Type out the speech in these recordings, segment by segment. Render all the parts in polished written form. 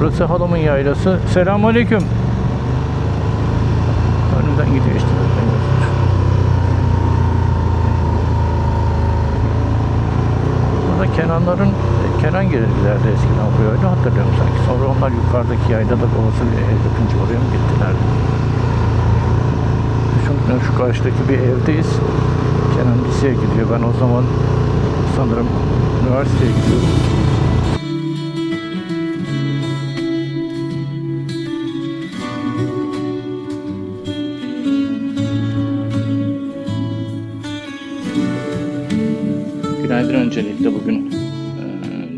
Burası halamın yaylası. Selamünaleyküm. Önümden gidiyor işte. Burada Kenan gelirlerdi eskiden buraya, öyle hatırlıyorum sanki. Sonra onlar yukarıdaki yaylada babası bir ev yapınca oraya mı gittiler? Şu karşıdaki bir evdeyiz. Kenan liseye gidiyor. Ben o zaman sanırım üniversiteye gidiyorum. Günaydın öncelikle. Bugün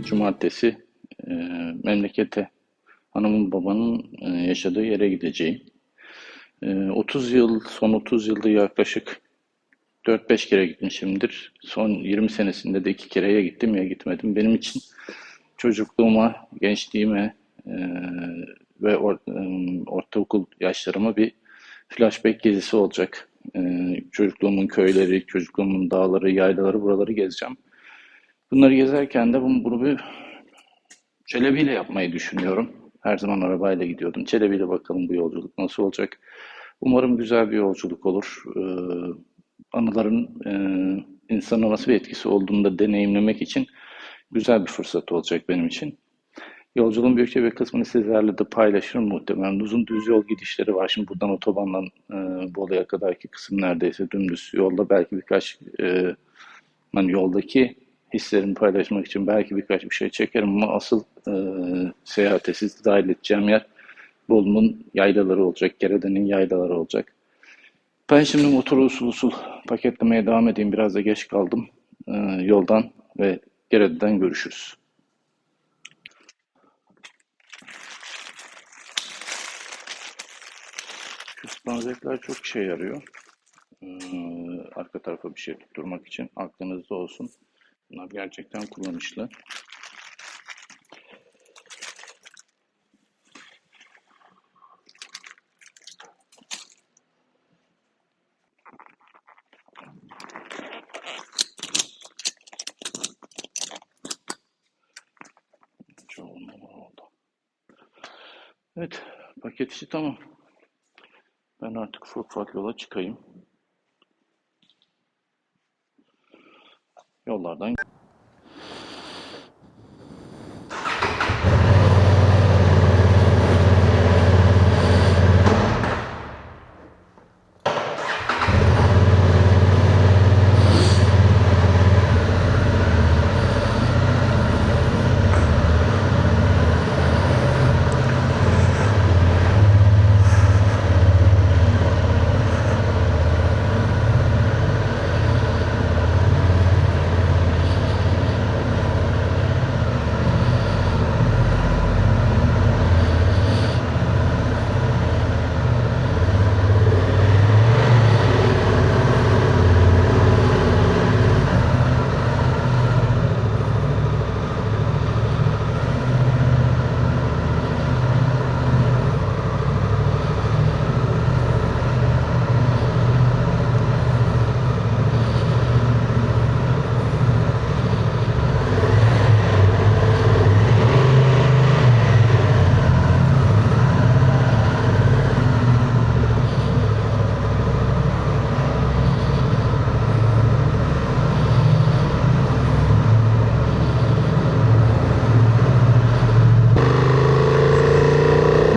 cumartesi memlekete, hanımın babanın yaşadığı yere gideceğim. 30 yıl, son 30 yılda yaklaşık 4-5 kere gitmişimdir. Son 20 senesinde de 2 kere ya gittim ya gitmedim. Benim için çocukluğuma, gençliğime ve ortaokul yaşlarıma bir flashback gezisi olacak. Çocukluğumun köyleri, çocukluğumun dağları, yaylaları, buraları gezeceğim. Bunları gezerken de bunu bir Çelebi'yle yapmayı düşünüyorum. Her zaman arabayla gidiyordum. Çelebi'yle bakalım bu yolculuk nasıl olacak. Umarım güzel bir yolculuk olur. Anıların insana nasıl bir etkisi olduğunu da deneyimlemek için güzel bir fırsat olacak benim için. Yolculuğun büyükçe bir kısmını sizlerle de paylaşırım muhtemelen. Uzun düz yol gidişleri var. Şimdi buradan otobandan Bolu'ya kadarki kısım neredeyse dümdüz. Yolda belki birkaç hani yoldaki hislerimi paylaşmak için belki birkaç bir şey çekerim ama asıl seyahate sizi dahil edeceğim yer Bolu'nun yaylaları olacak, Gerede'nin yaylaları olacak. Ben şimdi motoru usul usul paketlemeye devam edeyim. Biraz da geç kaldım. Yoldan ve Gerede'den görüşürüz. Şu spanzekler çok işe yarıyor. Arka tarafa bir şey tutturmak için aklınızda olsun. Bunlar gerçekten kullanışlı. Evet, paket işi tamam. Ben artık ufak ufak yola çıkayım. Yollardan.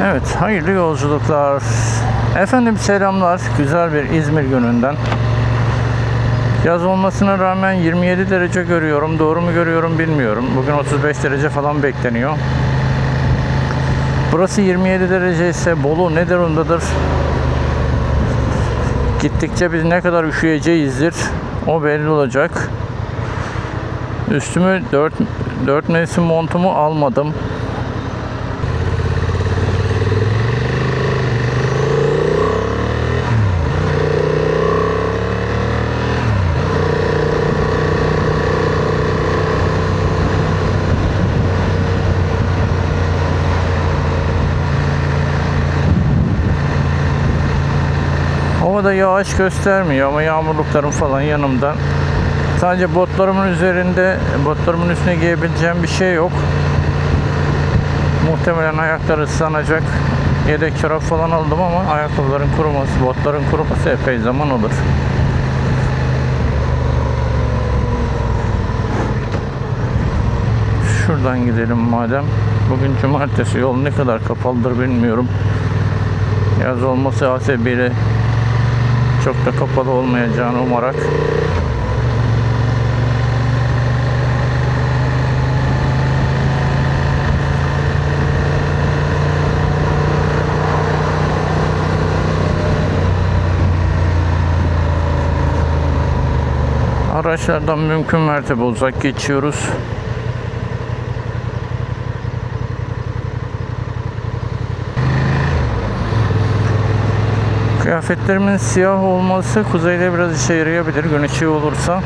Evet, hayırlı yolculuklar. Efendim selamlar. Güzel bir İzmir gününden. Yaz olmasına rağmen 27 derece görüyorum. Doğru mu görüyorum bilmiyorum. Bugün 35 derece falan bekleniyor. Burası 27 derece ise Bolu ne durumdadır? Gittikçe biz ne kadar üşüyeceğizdir. O belli olacak. Üstümü 4 mevsim montumu almadım. Havada yağış göstermiyor ama yağmurluklarım falan yanımda. Sadece botlarımın üstüne giyebileceğim bir şey yok. Muhtemelen ayakları ıslanacak. Yedek çorap falan aldım ama ayakkabıların kuruması, botların kuruması epey zaman alır. Şuradan gidelim madem. Bugün cumartesi, yol ne kadar kapalıdır bilmiyorum. Yaz olması hasebiyle çok da kapalı olmayacağını umarak. Araçlardan mümkün mertebe uzak geçiyoruz. Kıyafetlerimin siyah olması kuzeyde biraz işe yarayabilir. Gün ışığı olursa.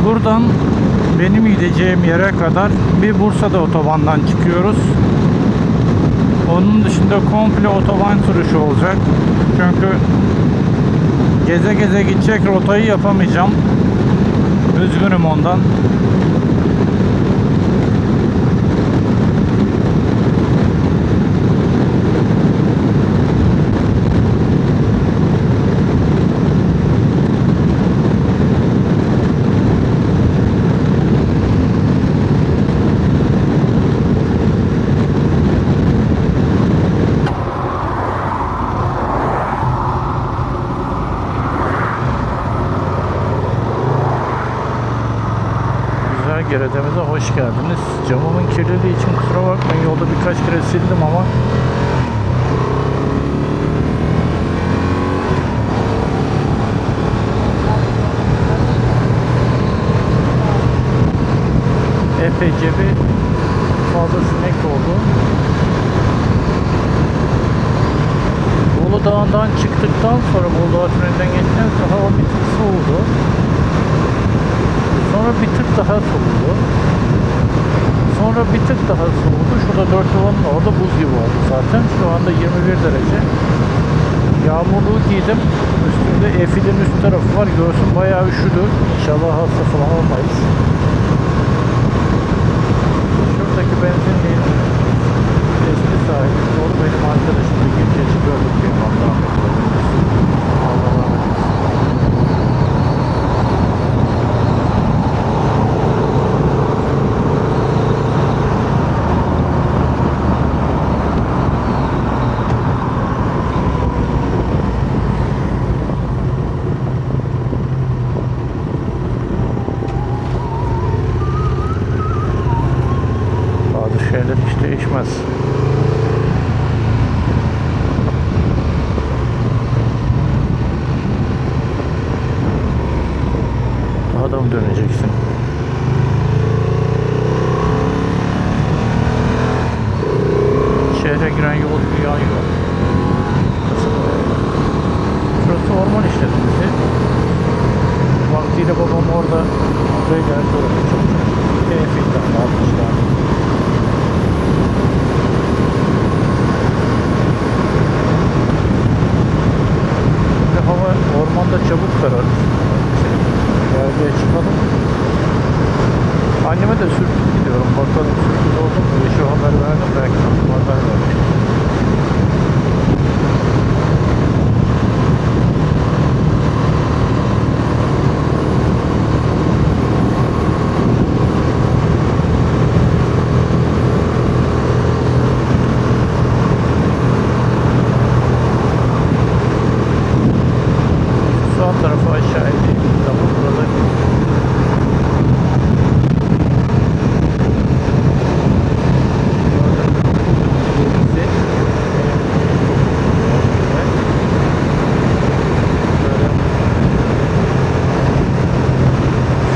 Buradan benim gideceğim yere kadar bir Bursa'da otobandan çıkıyoruz. Onun dışında komple otoban sürüşü olacak. Çünkü geze geze gidecek rotayı yapamayacağım. Üzgünüm ondan. Geredemize hoş geldiniz. Camımın kirliliği için kusura bakmayın. Yolda birkaç kere sildim ama epeyce bir fazla sinek oldu. Bolu Dağı'ndan çıktıktan sonra, Bolu Dağı tünelinden geçtikten sonra hava bir tık soğudu. Sonra bir tık daha soğudu. Sonra bir tık daha soğudu. Şurada 4 yuvanın orada buz gibi oldu zaten. Şu anda 21 derece. Yağmurluğu giydim. Üstünde Efil'in üst tarafı var. Göğsüm bayağı üşüdü. İnşallah hasta falan olmayız. Şuradaki benzinliğin eski sahibi. O benim arkadaşım. Bir gün geçi gördük diye. Allah'ım. Şeyler hiç değişmez. Daha da mı döneceksin? Şehre giren yol yağıyor. Şurası orman işletmesi. Vaktiyle babam orada böyle çok keyifli almışlar. Ormanda çabuk kararır. Yerliğe çıkalım. Anneme de sürpriz gidiyorum. Bakalım sürpriz oldu mu? Şu haber verdim. Belki haber verdim. Tarafa aşağı indik. Tamam, burada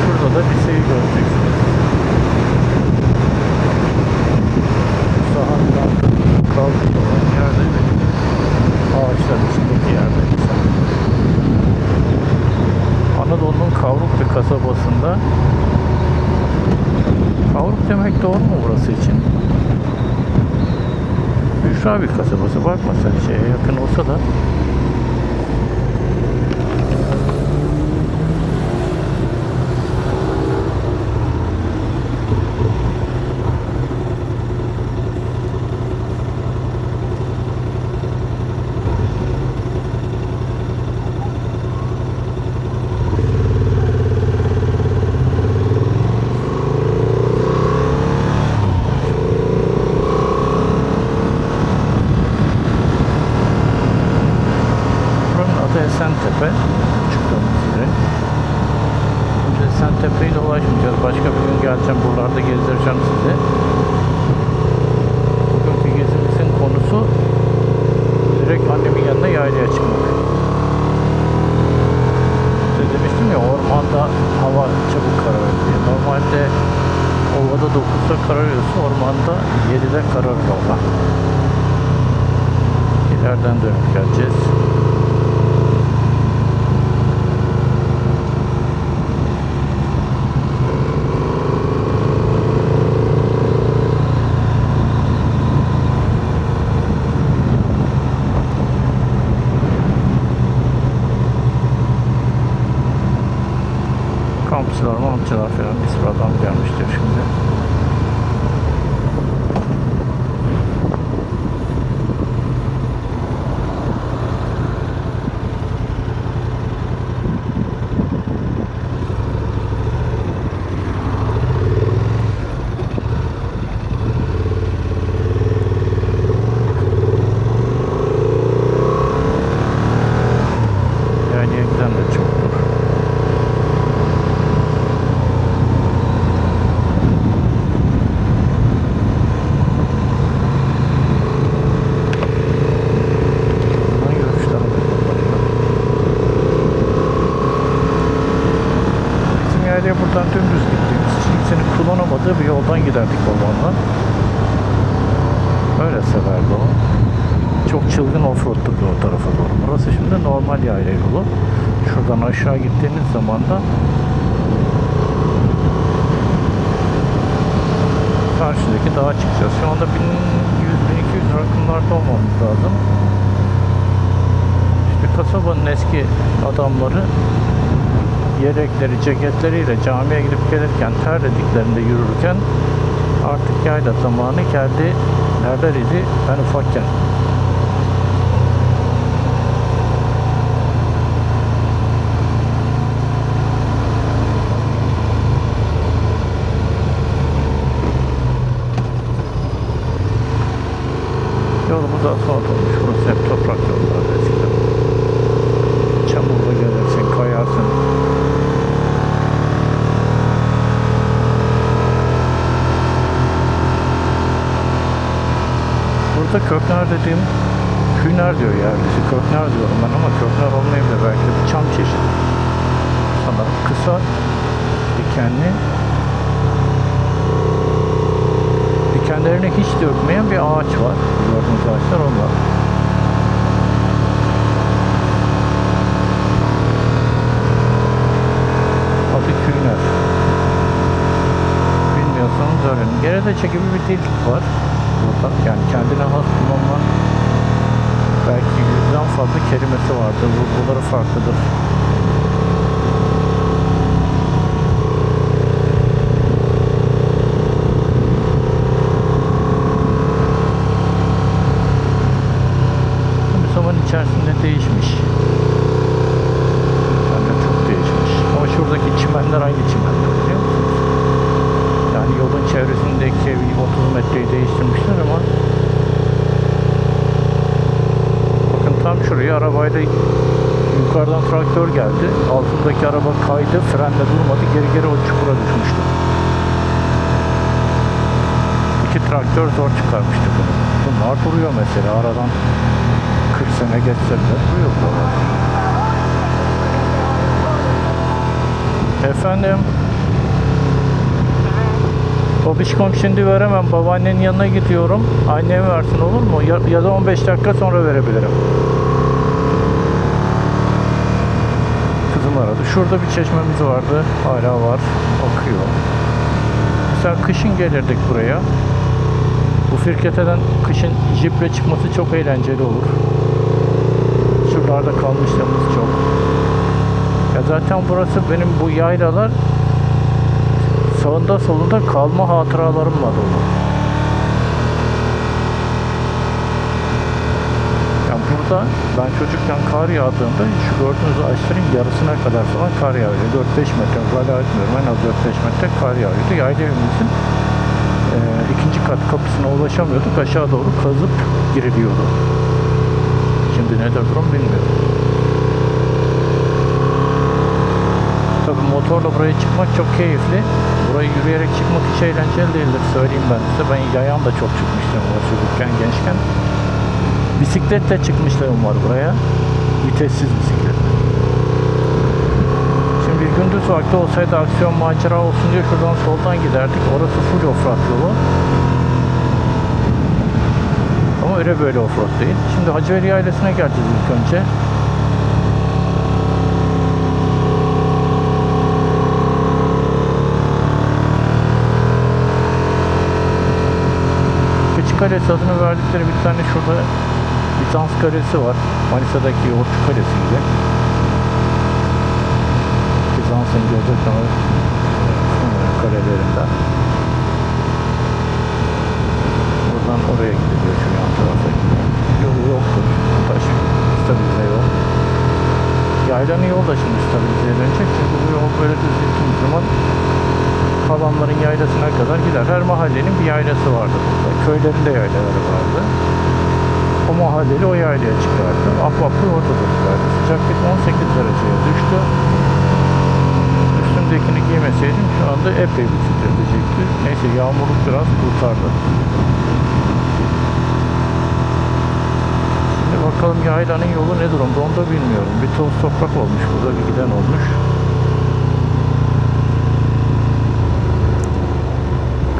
şurada da liseyi göreceksiniz. Sahandan kalkıp olan yerde ve ağaçlar içindeki yerde. Anadolu'nun Kavruk bir kasabasında. Kavruk demek doğru mu burası için? Büşra bir kasabası. Bakma sen şeye yakın olsa da Burası Esentepe. Çıktığımız yeri. Şimdi Esentepe'yi dolaşmayacağız. Başka bir gün geleceğim. Buralarda gezdireceğim size. Bugünkü gezimizin konusu direkt annemin yanına yaylaya çıkmak. Demiştim ya, ormanda hava çabuk kararır diye. Normalde ovada 9'da kararıyorsa ormanda 7'de kararır hava. İleriden dönüp geleceğiz. Kampçılar, mamçılar falan bir sürü adam gelmiştir şimdi. Yani giden de çoktur. Buradan dümdüz gittiğimiz için kimsenin kullanamadığı bir yoldan giderdik babamla. Öyle severdi o. Çok çılgın offroad'tu o tarafa doğru. Burası şimdi normal yayla yolu. Şuradan aşağı gittiğiniz zaman da karşıdaki dağa çıkacağız. Şu anda 1100-1200 rakımlarda olmamız lazım. İşte kasabanın eski adamları yelekleri, ceketleriyle camiye gidip gelirken, terlediklerinde yürürken artık yayla zamanı geldi derler idi ben ufakken. Yolumuz asfalt olmuş. Burası hep toprak yollar eskiden. Çamurda gelirsin, kayarsın. Burada köknar dediğim hüner diyor yerlisi. Köknar diyorum ben ama köknar olmayabilir. Belki de bir çam çeşidi. Sana kısa, dikenli, dikenlerini hiç dökmeyen bir ağaç var. Gördüğünüz ağaçlar onlar. Adı hüner. Bilmiyorsanız öğrenin. Geredeçe gibi bir dil var. Burada. Yani kendine has kullanılan belki 100'den fazla kelimesi vardır. Vurguları farklıdır. Tabii zaman içerisinde değişmiş. Yani çok değişmiş. Ama şuradaki çimenler aynı çimenler, biliyor musunuz? Yani yolun çevresindeki 30 metreyi değiştirmişler ama bakın tam şuraya arabayla yukarıdan traktör geldi. Altındaki araba kaydı, frenle durmadı, geri geri o çukura düşmüştü. 2 traktör zor çıkarmıştı bunu. Bunlar duruyor mesela, aradan 40 sene geçse bile duruyor buralar. Efendim? Babişkom şimdi veremem. Babaannenin yanına gidiyorum. Anneme versin, olur mu? Ya da 15 dakika sonra verebilirim. Kızım aradı. Şurada bir çeşmemiz vardı. Hala var. Akıyor. Mesela kışın gelirdik buraya. Bu Firkete'den kışın jiple çıkması çok eğlenceli olur. Şuralarda kalmışlığımız çok. Ya zaten burası benim bu yaylalar sağında solunda kalma hatıralarımla dolu. Yani burada ben çocukken kar yağdığında şu gördüğünüz ağaçların yarısına kadar falan kar yağıyordu. 4-5 metre, hala etmiyorum, en az 4-5 metre kar yağıyordu. Yayla evimizin ikinci kat kapısına ulaşamıyorduk. Aşağı doğru kazıp giriliyordu. Şimdi ne durum bilmiyorum. buraya çıkmak çok keyifli. Burayı yürüyerek çıkmak hiç eğlenceli değildir, söyleyeyim ben size. Ben yayan da çok çıkmıştım çocukken, gençken. Bisikletle çıkmışlığım var buraya. Vitessiz bisiklet. Şimdi bir gündüz vakti olsaydı, aksiyon macera olsun diye şuradan soldan giderdik. Orası full offroad yolu. Ama öyle böyle offroad değil. Şimdi Hacıveli Yaylası'na geleceğiz ilk önce. Kalesi adını verdikleri bir tane şurada Bizans Kalesi var. Manisa'daki Yoğurtçu Kalesi gibi. Bizans'ın Göbekli kalelerinden. Buradan oraya gidiliyor, şu yan tarafa. Yolu yoktur. Taş stabilize yol. Yaylanın yol da şimdi stabilize edecek. Çünkü bu yol böyle düz gittiğimiz zaman kalanların yaylasına kadar gider. Her mahallenin bir yaylası vardı burada. Köylerin de yaylaları vardı. O mahalleli o yaylaya çıkardı. Ahbaplı orada tutardı. Sıcaklık 18 dereceye düştü. Üstümdekini giymeseydim şu anda epey bir titretecekti. Neyse, yağmurluk biraz kurtardı. Şimdi bakalım yaylanın yolu ne durumda, onu da bilmiyorum. Bir toz toprak olmuş burada, bir giden olmuş.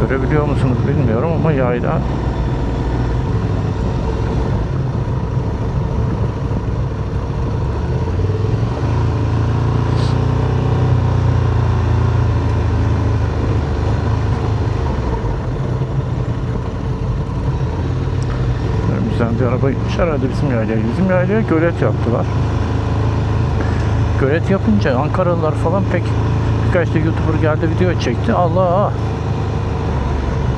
Görebiliyor musunuz bilmiyorum ama yayla önümüzden bir araba gitmiş, herhalde bizim yaylaya. Bizim yaylaya gölet yaptılar. Gölet yapınca Ankaralılar falan pek, birkaç da YouTuber geldi video çekti. Allah!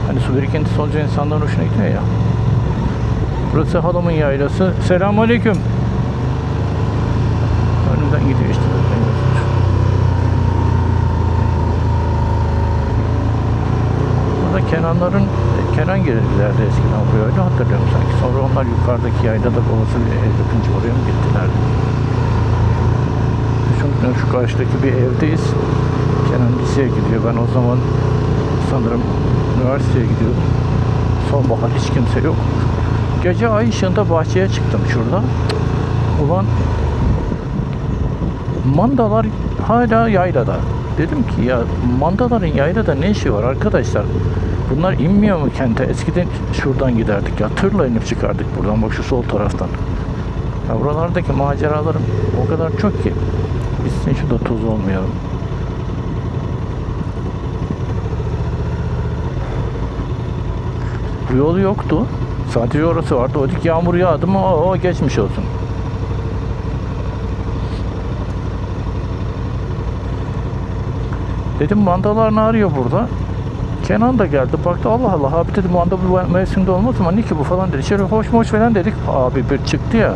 Hani su birikintisi olunca insanların hoşuna gidiyor ya. Burası halamın yaylası. Selamünaleyküm. Önümden gidiyor işte. Burada Kenan gelirlerdi eskiden buraya, öyle hatırlıyorum sanki. Sonra onlar yukarıdaki yaylada babası bir ev yapınca oraya mı gittiler? Çünkü şu karşıdaki bir evdeyiz. Kenan liseye gidiyor. Ben o zaman sanırım üniversiteye gidiyordum. Sonbahar, hiç kimse yok. Gece ay ışığında bahçeye çıktım şurada. Ulan mandalar hala yaylada. Dedim ki ya, mandaların yaylada ne işi var arkadaşlar? Bunlar inmiyor mu kente? Eskiden şuradan giderdik ya. Tırla inip çıkardık buradan, bak şu sol taraftan. Ya buralardaki maceralarım o kadar çok ki. Biz şurada toz olmayalım. Bu yolu yoktu. Sadece orası vardı. O dik yağmur yağdı mı o geçmiş olsun. Dedim mandalar ne arıyor burada? Kenan da geldi, baktı, Allah Allah abi dedi, manda bu mevsimde olmaz ama ne ki bu falan dedi. Şöyle hoş falan dedik. Abi bir çıktı ya,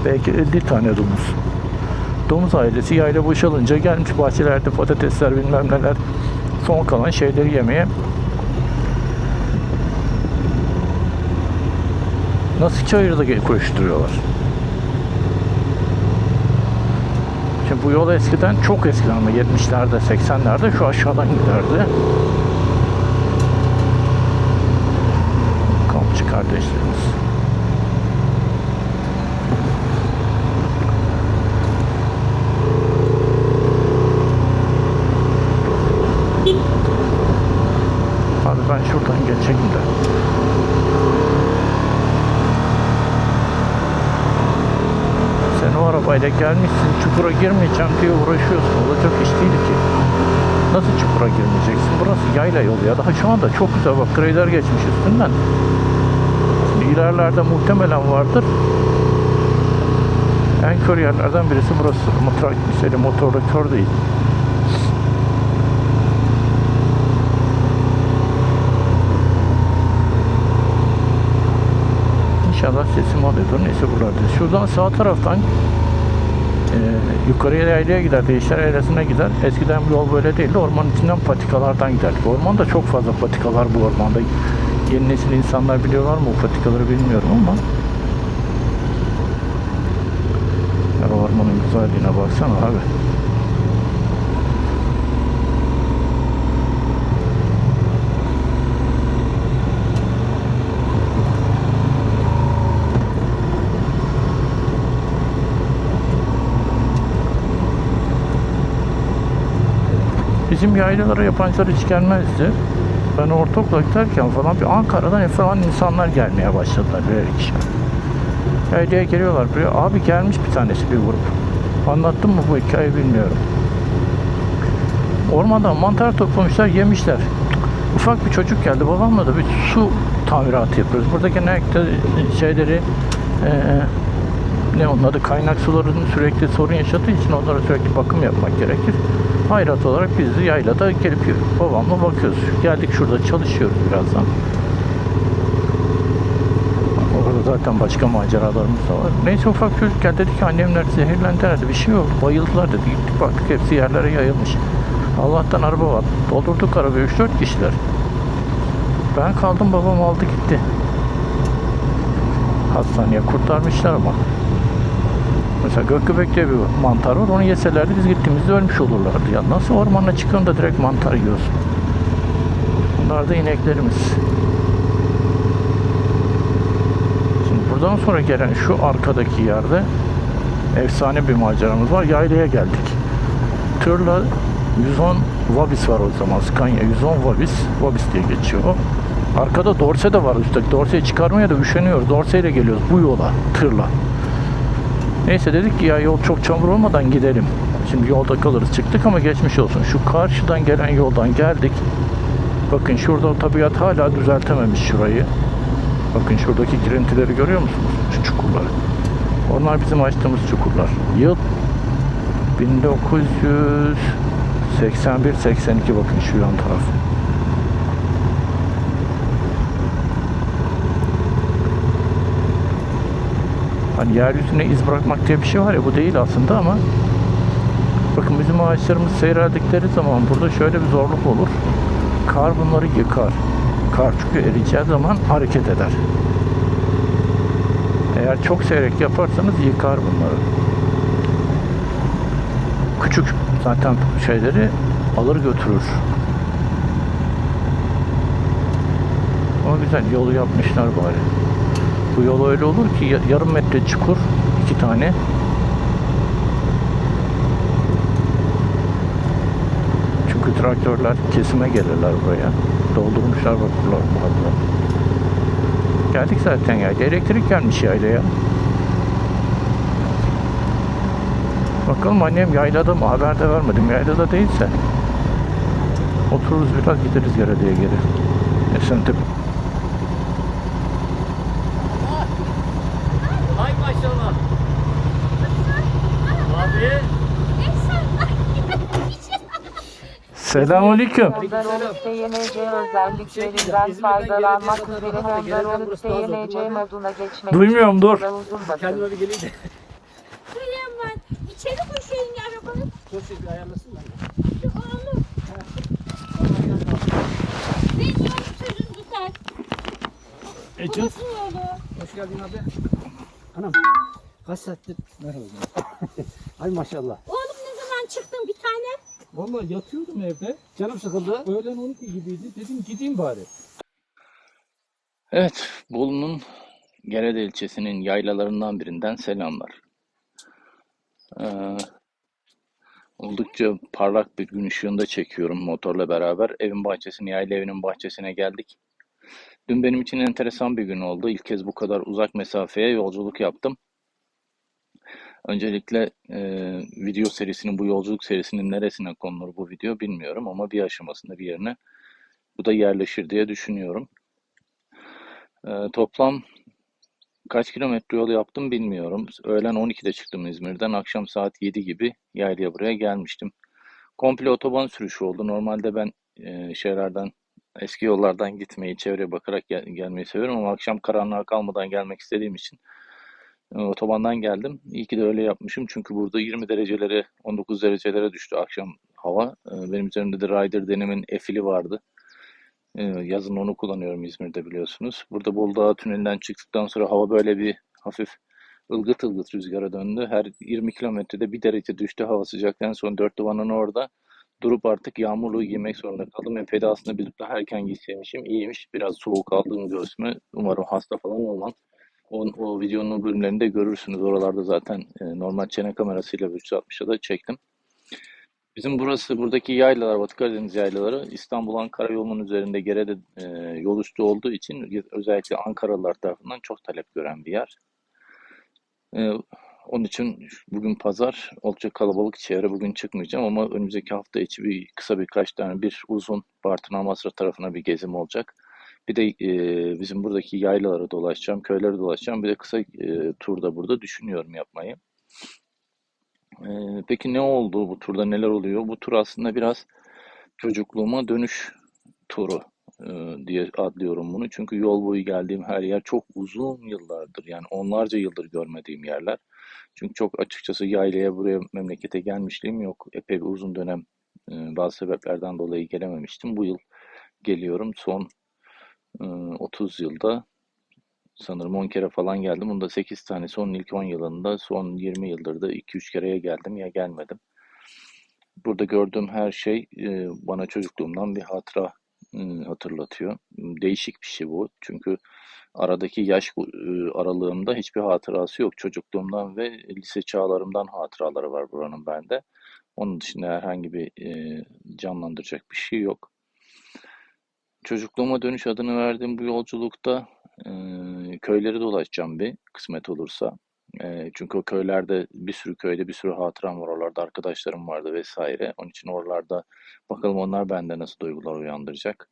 belki 50 tane domuz. Domuz ailesi yayla boşalınca gelmiş bahçelerde patatesler bilmem neler, son kalan şeyleri yemeye. Nasıl çayırda koşturuyorlar. Şimdi bu yol eskiden, çok eskiden ama 70'lerde 80'lerde şu aşağıdan giderdi. Kampçı kardeşlerimiz. Abi ben şuradan geçeyim de. Sen o arabayla gelmişsin, çukura girmeyeceğim diye uğraşıyorsun. Olacak iş değil ki. Nasıl çukura girmeyeceksin? Burası yayla yolu ya. Daha şu anda çok güzel, bak grader geçmiş üstünden. Şimdi ilerlerde muhtemelen vardır. En kör yerlerden birisi burası. Ama trafikleri motorda kör değil. İnşallah sesim alıyordur. Neyse buralarda. Şuradan sağ taraftan yukarıya yaylaya gider, Değişler Yaylası'na gider. Eskiden bu yol böyle değildi. Ormanın içinden patikalardan giderdik. Ormanda çok fazla patikalar bu ormanda. Yeni nesil insanlar biliyorlar mı o patikaları bilmiyorum ama. Ya ormanın güzelliğine baksana abi. Bizim yaylalara yabancılar hiç gelmezdi. Ben ortaokula giderken falan bir Ankara'dan falan insanlar gelmeye başladılar birer kişi. Yaylaya geliyorlar buraya. Abi gelmiş bir tanesi bir grup. Anlattım mı bu hikayeyi bilmiyorum. Ormandan mantar toplamışlar, yemişler. Ufak bir çocuk geldi. Babamla da bir su tamiratı yapıyoruz. Burada genellikle şeyleri ne onun adı, kaynak sularının sürekli sorun yaşadığı için onlara sürekli bakım yapmak gerekir. Hayrat olarak biz de yaylada gelip babamla bakıyoruz. Geldik, şurada çalışıyoruz birazdan. Orada zaten başka maceralarımız da var. Neyse ufak çocuk geldi, dedi ki annemler zehirlendi herhalde, bir şey oldu, bayıldılar dedi. Gittik baktık hepsi yerlere yayılmış. Allah'tan araba var. Doldurduk arabayı 3-4 kişiler. Ben kaldım, babam aldı gitti. Hastaneye kurtarmışlar ama. Mesela gökgöbek diye bir mantar var. Onu yeselerdi biz gittiğimizde ölmüş olurlardı. Ya nasıl ormana çıkıyorsun da direkt mantar yiyorsun? Bunlar da ineklerimiz. Şimdi buradan sonra gelen şu arkadaki yerde efsane bir maceramız var. Yaylaya geldik. Tırla 110 Vabis var o zaman. Scania 110 Vabis. Vabis diye geçiyor o. Arkada Dorse de var üstteki. Dorse'yi çıkarmaya da üşeniyoruz. Dorse ile geliyoruz bu yola tırla. Neyse dedik ki ya yol çok çamur olmadan gidelim. Şimdi yolda kalırız. Çıktık ama geçmiş olsun. Şu karşıdan gelen yoldan geldik. Bakın şurada tabiat hala düzeltememiş şurayı. Bakın şuradaki girintileri görüyor musunuz? Şu çukurları. Onlar bizim açtığımız çukurlar. Yıl 1981-82, bakın şu yan taraf. Hani yeryüzüne iz bırakmak diye bir şey var ya, bu değil aslında ama bakın bizim ağaçlarımız seyreldikleri zaman burada şöyle bir zorluk olur. Kar bunları yıkar. Kar çünkü eriyeceği zaman hareket eder. Eğer çok seyrek yaparsanız yıkar bunları. Küçük zaten şeyleri alır götürür. Ama güzel yolu yapmışlar bari. Bu yol öyle olur ki yarım metre çukur, 2 tane. Çünkü traktörler kesime gelirler buraya. Doldurmuşlar bak buralar. Geldik zaten ya. Elektrik gelmiş yaylaya. Bakalım annem yaylada mı? Haber de vermedim. Yaylada değilse otururuz biraz, gideriz Gerediğe geri. Esentepe. Ay maşallah. Abi. Selamünaleyküm. Honda TYNC özelliklerinden faydalanmak üzere Honda TYNC moduna geçmek Duymuyorum, dur. için uzun basın. Kendime bir geleyim de. Söyleyeyim ben. İçeri koşuyorum ya arabanın. Çok şükür ayarlasın da. Şu oğlum. Benim yolum çocuğum tutar. Babasının oğlu. Hoş geldin abi. Anam. Kaç saattir? Merhaba. Ay maşallah. Oğlum ne zaman çıktın bir tane? Vallahi yatıyordum evde. Canım sıkıldı. Öğlen 12 gibiydi. Dedim gideyim bari. Evet, Bolu'nun Gerede ilçesinin yaylalarından birinden selamlar. Ee, Oldukça parlak bir gün ışığında çekiyorum motorla beraber. Evin bahçesine, yayla evinin bahçesine geldik. Dün benim için enteresan bir gün oldu. İlk kez bu kadar uzak mesafeye yolculuk yaptım. Öncelikle video serisinin, bu yolculuk serisinin neresine konulur bu video bilmiyorum ama bir aşamasında bir yerine bu da yerleşir diye düşünüyorum. Toplam kaç kilometre yol yaptım bilmiyorum. Öğlen 12'de çıktım İzmir'den. Akşam saat 7 gibi yaylaya buraya gelmiştim. Komple otoban sürüşü oldu. Normalde ben şeylerden, eski yollardan gitmeyi, çevreye bakarak gelmeyi seviyorum ama akşam karanlığa kalmadan gelmek istediğim için otobandan geldim. İyi ki de öyle yapmışım çünkü burada 20 derecelere, 19 derecelere düştü akşam hava. Benim üzerimde de Rider Denim'in F-ili vardı. Yazın onu kullanıyorum İzmir'de biliyorsunuz. Burada Bolu Dağı tünelinden çıktıktan sonra hava böyle bir hafif ılgıt ılgıt rüzgara döndü. Her 20 kilometrede 1 derece düştü hava sıcaklığı. En son Dört Duvar'ın orada durup artık yağmurluğu giymek zorunda kaldım. Epey de aslında bir daha erken giyseymişim. İyiymiş. Biraz soğuk aldım göğsüme. Umarım hasta falan olmam. O videonun bölümlerinde görürsünüz. Oralarda zaten normal çene kamerasıyla 360'a da çektim. Bizim burası, buradaki yaylalar, Batı Karadeniz yaylaları İstanbul-Ankara yolunun üzerinde Gere'de yol üstü olduğu için özellikle Ankaralılar tarafından çok talep gören bir yer. E, Onun için bugün pazar, oldukça kalabalık çevre, bugün çıkmayacağım ama önümüzdeki hafta içi kısa birkaç tane bir uzun Bartın Amasra tarafına bir gezim olacak. Bir de bizim buradaki yaylalara dolaşacağım, köylere dolaşacağım. Bir de kısa turda burada düşünüyorum yapmayı. Peki ne oldu bu turda, neler oluyor? Bu tur aslında biraz çocukluğuma dönüş turu diye adlıyorum bunu. Çünkü yol boyu geldiğim her yer çok uzun yıllardır, yani onlarca yıldır görmediğim yerler. Çünkü çok açıkçası yaylaya, buraya, memlekete gelmişliğim yok. Epey bir uzun dönem bazı sebeplerden dolayı gelememiştim. Bu yıl geliyorum. Son 30 yılda sanırım 10 kere falan geldim. Bunda 8 tanesi onun ilk 10 yılında, son 20 yıldır da 2-3 kere ya geldim ya gelmedim. Burada gördüğüm her şey bana çocukluğumdan bir hatıra hatırlatıyor. Değişik bir şey bu. Çünkü aradaki yaş aralığımda hiçbir hatırası yok. Çocukluğumdan ve lise çağlarımdan hatıraları var buranın bende. Onun dışında herhangi bir canlandıracak bir şey yok. Çocukluğuma dönüş adını verdiğim bu yolculukta köyleri dolaşacağım bir kısmet olursa. Çünkü o köylerde bir sürü köyde bir sürü hatıram var. Oralarda arkadaşlarım vardı vesaire. Onun için oralarda bakalım onlar bende nasıl duygular uyandıracak.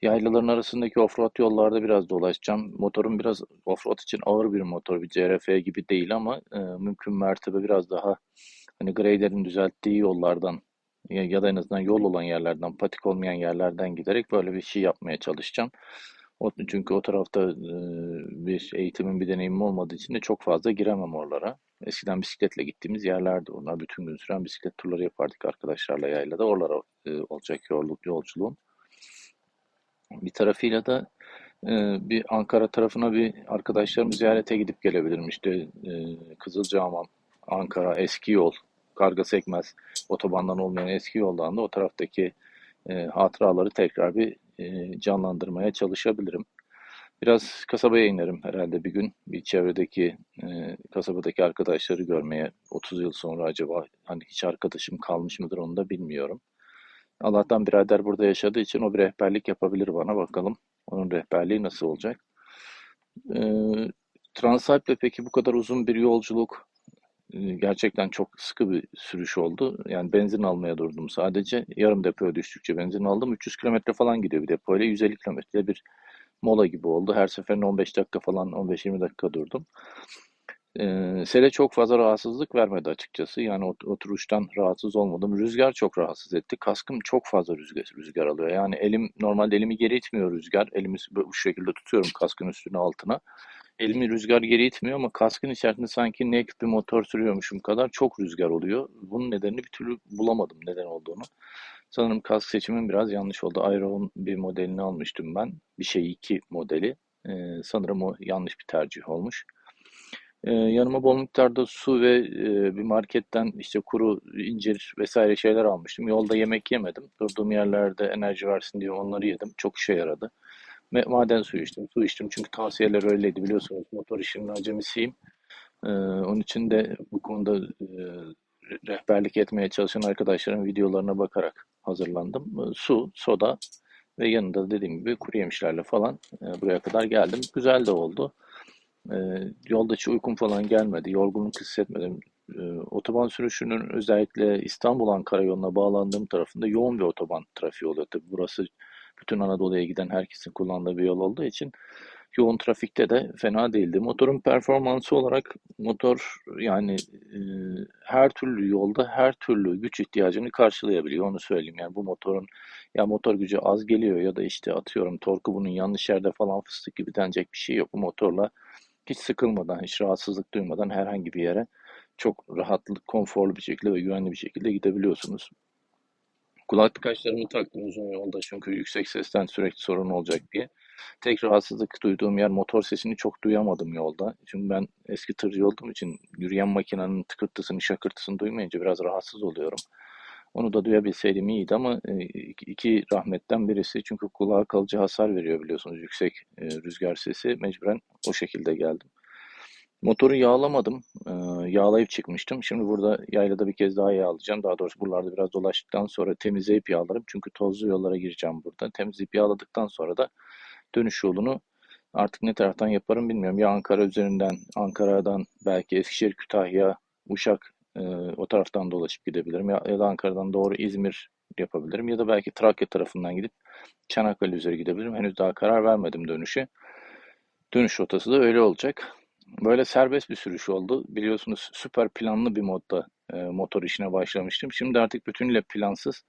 Yaylaların arasındaki offroad yollarda biraz dolaşacağım. Motorum biraz offroad için ağır bir motor. Bir CRF gibi değil ama mümkün mertebe biraz daha hani greylerin düzelttiği yollardan ya da en azından yol olan yerlerden, patik olmayan yerlerden giderek böyle bir şey yapmaya çalışacağım. Çünkü o tarafta bir eğitimin, bir deneyimim olmadığı için de çok fazla giremem oralara. Eskiden bisikletle gittiğimiz yerlerdi onlar. Bütün gün süren bisiklet turları yapardık arkadaşlarla yaylada. Oralara olacak yolculuğum. Bir tarafıyla da bir Ankara tarafına bir arkadaşlarımı ziyarete gidip gelebilirim. İşte Kızılcahamam, Ankara, eski yol, Karga Sekmez, otobandan olmayan eski yoldan da o taraftaki hatıraları tekrar bir canlandırmaya çalışabilirim. Biraz kasabaya inerim herhalde bir gün. Bir çevredeki kasabadaki arkadaşları görmeye 30 yıl sonra acaba hani hiç arkadaşım kalmış mıdır onu da bilmiyorum. Allah'tan birader burada yaşadığı için o bir rehberlik yapabilir bana bakalım. Onun rehberliği nasıl olacak? Transalp'le peki bu kadar uzun bir yolculuk gerçekten çok sıkı bir sürüş oldu. Yani benzin almaya durdum sadece. Yarım depoya düştükçe benzin aldım. 300 kilometre falan gidiyor bir depoyla. 150 kilometre bir mola gibi oldu. Her seferinde 15 dakika falan 15-20 dakika durdum. Sele çok fazla rahatsızlık vermedi açıkçası. Yani oturuştan rahatsız olmadım. Rüzgar çok rahatsız etti. Kaskım çok fazla rüzgar alıyor. Yani normalde elimi geri itmiyor rüzgar. Elimi bu şekilde tutuyorum kaskın üstüne altına. Elimi rüzgar geri itmiyor ama kaskın içerisinde sanki naked bir motor sürüyormuşum kadar çok rüzgar oluyor. Bunun nedenini bir türlü bulamadım neden olduğunu. Sanırım kask seçimim biraz yanlış oldu. Aeron bir modelini almıştım ben. Bir şey 2 modeli. Sanırım o yanlış bir tercih olmuş. Yanıma bol miktarda su ve bir marketten işte kuru incir vesaire şeyler almıştım. Yolda yemek yemedim. Durduğum yerlerde enerji versin diye onları yedim. Çok işe yaradı. Maden suyu içtim. Su içtim çünkü tavsiyeler öyleydi biliyorsunuz. Motor işinin acemisiyim. Onun için de bu konuda rehberlik etmeye çalışan arkadaşların videolarına bakarak hazırlandım. Su, soda ve yanında dediğim gibi kuru yemişlerle falan buraya kadar geldim. Güzel de oldu. Yolda hiç uykum falan gelmedi. Yorgunluk hissetmedim. Otoban sürüşünün özellikle İstanbul-Ankara yoluna bağlandığım tarafında yoğun bir otoban trafiği oluyor. Tabii burası bütün Anadolu'ya giden herkesin kullandığı bir yol olduğu için yoğun trafikte de fena değildi. Motorun performansı olarak motor yani e, her türlü yolda her türlü güç ihtiyacını karşılayabiliyor. Onu söyleyeyim. Yani bu motorun ya motor gücü az geliyor ya da işte atıyorum torku bunun yanlış yerde falan fıstık gibi denecek bir şey yok. Bu motorla hiç sıkılmadan, hiç rahatsızlık duymadan herhangi bir yere çok rahatlık, konforlu bir şekilde ve güvenli bir şekilde gidebiliyorsunuz. Kulaklık açlarımı taktım uzun yolda çünkü yüksek sesten sürekli sorun olacak diye. Tek rahatsızlık duyduğum yer motor sesini çok duyamadım yolda. Çünkü ben eski tırcı olduğum için yürüyen makinenin tıkırtısını, şakırtısını duymayınca biraz rahatsız oluyorum. Onu da duyabilseydim iyiydi ama iki rahmetten birisi çünkü kulağa kalıcı hasar veriyor biliyorsunuz yüksek rüzgar sesi. Mecburen o şekilde geldim. Motoru yağlamadım. Yağlayıp çıkmıştım. Şimdi burada yaylada bir kez daha yağlayacağım. Daha doğrusu buralarda biraz dolaştıktan sonra temizleyip yağlarım. Çünkü tozlu yollara gireceğim burada. Temizleyip yağladıktan sonra da dönüş yolunu artık ne taraftan yaparım bilmiyorum. Ya Ankara üzerinden, Ankara'dan belki Eskişehir, Kütahya, Uşak o taraftan dolaşıp gidebilirim. Ya da Ankara'dan doğru İzmir yapabilirim. Ya da belki Trakya tarafından gidip Çanakkale üzeri gidebilirim. Henüz daha karar vermedim dönüşe. Dönüş rotası da öyle olacak. Böyle serbest bir sürüş oldu. Biliyorsunuz süper planlı bir modda motor işine başlamıştım. Şimdi artık bütünüyle plansız.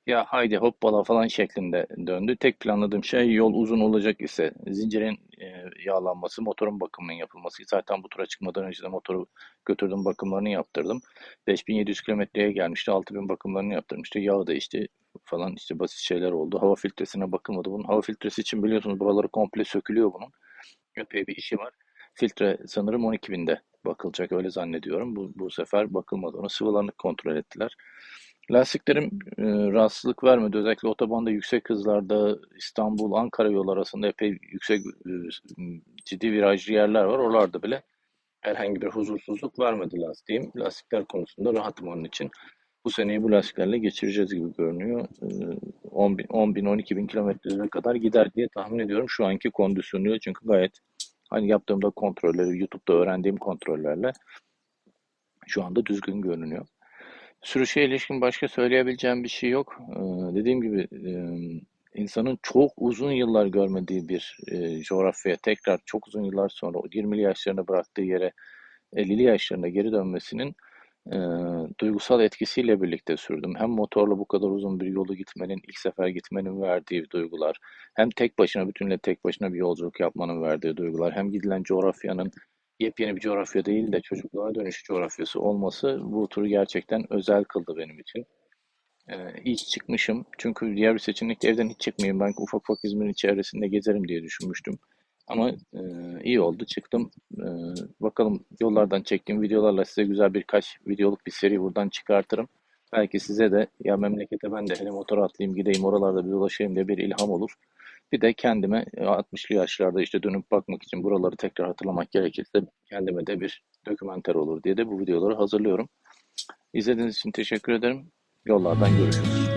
Ya haydi hoppala falan şeklinde döndü. Tek planladığım şey yol uzun olacak ise zincirin yağlanması, motorun bakımının yapılması. Zaten bu tura çıkmadan önce de motoru götürdüm bakımlarını yaptırdım. 5700 kilometreye gelmişti. 6000 bakımlarını yaptırmıştı. Yağı değişti falan işte basit şeyler oldu. Hava filtresine bakılmadı. Bunun hava filtresi için biliyorsunuz buraları komple sökülüyor bunun. Epey bir işi var. Filtre sanırım 12.000'de bakılacak öyle zannediyorum. Bu sefer bakılmadı. Onu sıvılarını kontrol ettiler. Lastiklerim rahatsızlık vermedi. Özellikle otobanda yüksek hızlarda İstanbul-Ankara yolu arasında epey yüksek ciddi virajlı yerler var. Oralarda bile herhangi bir huzursuzluk vermedi lastiğim. Lastikler konusunda rahatım onun için. Bu seneyi bu lastiklerle geçireceğiz gibi görünüyor. 10 bin, 12 bin kilometrelere kadar gider diye tahmin ediyorum şu anki kondisyonuyla. Çünkü gayet hani yaptığımda kontrolleri, YouTube'da öğrendiğim kontrollerle şu anda düzgün görünüyor. Sürüşe ilişkin başka söyleyebileceğim bir şey yok. Dediğim gibi insanın çok uzun yıllar görmediği bir coğrafyaya tekrar çok uzun yıllar sonra o 20'li yaşlarına bıraktığı yere 50'li yaşlarına geri dönmesinin duygusal etkisiyle birlikte sürdüm. Hem motorla bu kadar uzun bir yolu gitmenin, ilk sefer gitmenin verdiği duygular, hem tek başına, bütünle tek başına bir yolculuk yapmanın verdiği duygular, hem gidilen coğrafyanın yepyeni bir coğrafya değil de çocukluğa dönüş coğrafyası olması bu turu gerçekten özel kıldı benim için. İyi ki çıkmışım. Çünkü diğer bir seçenek de evden hiç çıkmayayım. Ben ufak ufak İzmir'in çevresinde gezerim diye düşünmüştüm. Ama iyi oldu çıktım. Bakalım yollardan çektiğim videolarla size güzel birkaç videoluk bir seri buradan çıkartırım. Belki size de ya memlekete ben de hele motor atlayayım gideyim oralarda bir dolaşayım diye bir ilham olur. Bir de kendime 60'lı yaşlarda işte dönüp bakmak için buraları tekrar hatırlamak gerekirse kendime de bir dokümenter olur diye de bu videoları hazırlıyorum. İzlediğiniz için teşekkür ederim. Yollardan görüşürüz.